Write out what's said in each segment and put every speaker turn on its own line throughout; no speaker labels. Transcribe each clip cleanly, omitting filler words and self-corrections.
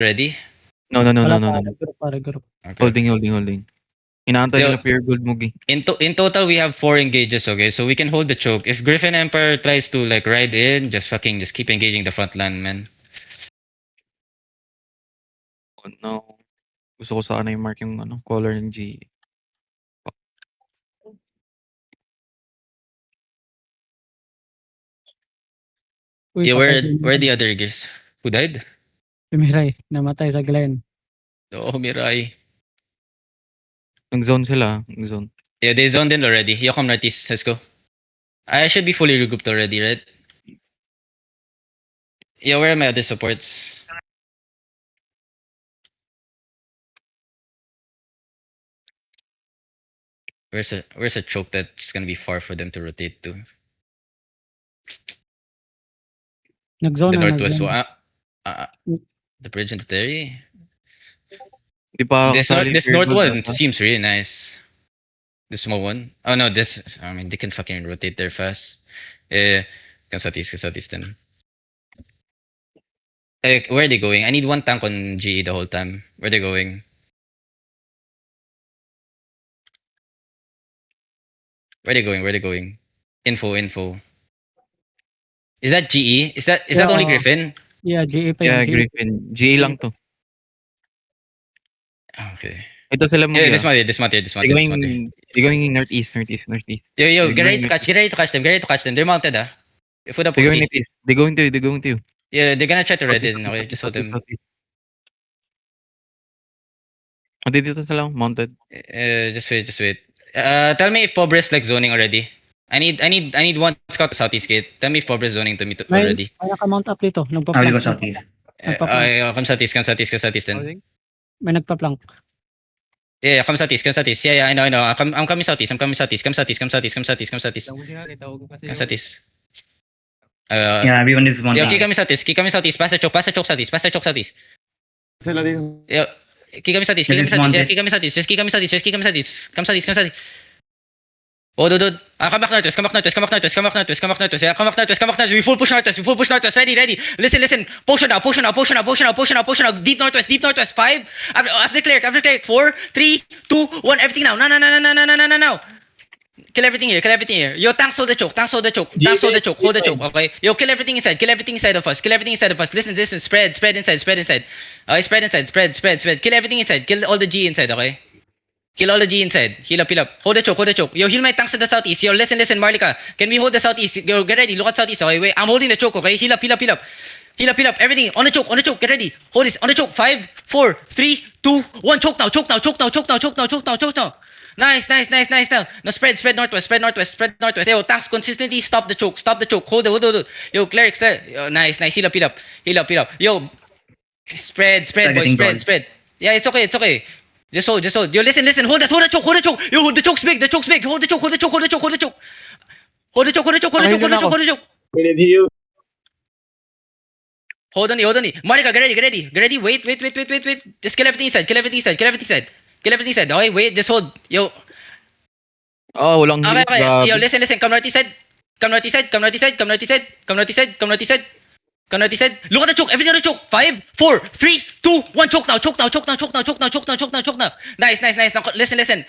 Ready?
No.
Regroup.
Okay.
Holding. Inaantay nila Pure Gold Mugi.
In total, we have 4 engages, okay? So we can hold the choke. If Griffin Empire tries to like ride in, just keep engaging the front line, man.
Oh no. Gusto ko sana yung mark yung color ng G.
Uy,
Yeah,
patay si
where the other guys? Who died?
Mirai, namatay sa Glen.
Oh, Mirai.
Yung zone sila. Yung zone.
Yeah, they zoned in already. You come northeast. Let's go. I should be fully regrouped already, right? Yeah, where are my other supports? Where's a choke that's gonna be far for them to rotate to?
Nag-zone
The
na,
northwest
nag-zone.
the bridge into Terry.
Di pa kasali
This
Pure
north
Gold
one
ata.
seems really nice. The small one. Oh no, this. I mean, they can fucking rotate there fast. Kansatis then. Where are they going? I need one tank on GE the whole time. Where are they going? Where are they going? Info. Is that GE? Is that only Griffin?
Yeah, GE pa
Yeah,
yan.
Griffin. G lang to.
Okay.
Ito sila Mugi.
Yeah, this matter.
They're going northeast.
Yo, get ready to catch them. They're mounted, ah. Foot up,
They're going
OC.
northeast. They're going to you.
Yeah, they're gonna try to red
Southeast,
in. Okay, just hold them.
southeast. Dito sila mounted.
Just wait. Tell me if Pobre's like zoning already. I need one scout to southeast gate. Tell me if Pobre's zoning to me already.
May naka-mount up dito.
I will
Nagpa-plank.
go southeast.
Come southeast then.
May nagpa-plank.
Yeah, come southeast. Yeah, I know. I'm coming southeast. Come southeast.
Yeah, everyone is one.
Yo, kick kami southeast. Pass the choke southeast.
Sila dito.
Yo, kick kami southeast. Just kick kami southeast. Come southeast. Oh, dude. Come back northwest. Yeah, come back northwest. We full push northwest. Ready. Listen. Potion now. Deep northwest. 5. After clear. 4, 3, 2, 1. Everything now. No. Kill everything here. Yo, tanks hold the choke. Hold the choke. Okay. Yo, kill everything inside of us. Listen. Spread inside. Okay, spread inside. Spread. Kill everything inside. Kill all the G inside. Okay. Kill all the G inside. Heal up. Hold the choke. Yo, heal my tanks at the southeast. Yo, listen, Marlika. Can we hold the southeast? Yo, get ready. Look at southeast. Okay, wait. I'm holding the choke. Okay. Heal up. Everything on the choke. Get ready. Hold this on the choke. 5, 4, 3, 2, 1. Choke now. Nice. Now spread northwest. Yo, tanks consistently stop the choke. Hold it. Yo, clerics. Yo, nice. Heal up. Yo, spread, boys. Spread. Yeah, it's okay. Just hold. Yo, listen. Hold the choke. Yo, the choke's big. Hold the choke.
We need heal.
Hold on. Monica, get ready. Wait. Just kill everything inside. Okay, wait. Just hold. Yo.
Oh, walang heals.
Okay. Yo, listen. Come northeast side. Look at the choke. Everything on the choke. 5, 4, 3, 2, 1. Choke now. Nice. Now listen.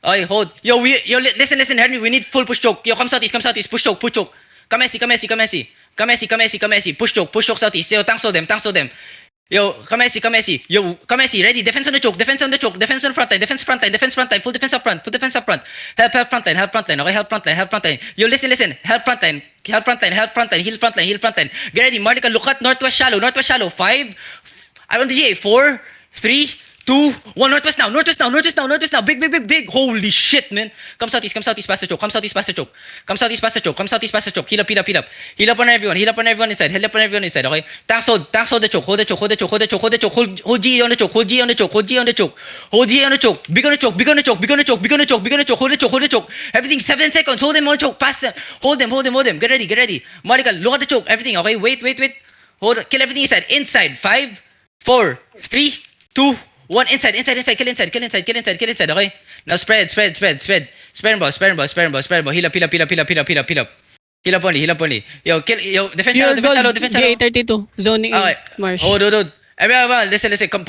Okay, hold. Yo, listen, Henry. We need full push choke. Yo, come southeast. Push choke. Come Messi. Push choke southeast. Yo, tanks hold them. Yo, come Messi. Yo, come Messi. Ready. Defense on the choke. Defense on front line. Defense front line. Full defense up front. Help front line. Okay, help front line. Yo, listen. Help front line. Heal front line. Get ready. Martica, look at northwest shallow. 5. I want the GA. 4, 3, 2, 1. Northwest now. Big. Holy shit, man. Come southeast. Pass the choke. Come southeast. Pass the choke. Heal up. Heal up on everyone inside. Okay. Tanks hold the choke. Hold the choke. Hold G on the choke. Big on the choke. Hold the choke. Everything 7 seconds. Hold them on the choke. Pass them. Hold them. Get ready. Marika, look at the choke. Everything. Okay. Wait. Hold. Kill everything inside. 5, 4, 3, 2, 1. Inside. Kill inside. Okay. Now spread. Spare and boss. Heal up. Heal up only. Yo, defense shallow.
G32, zoning in
Okay.
Marsh.
Hold. Everyone, listen, come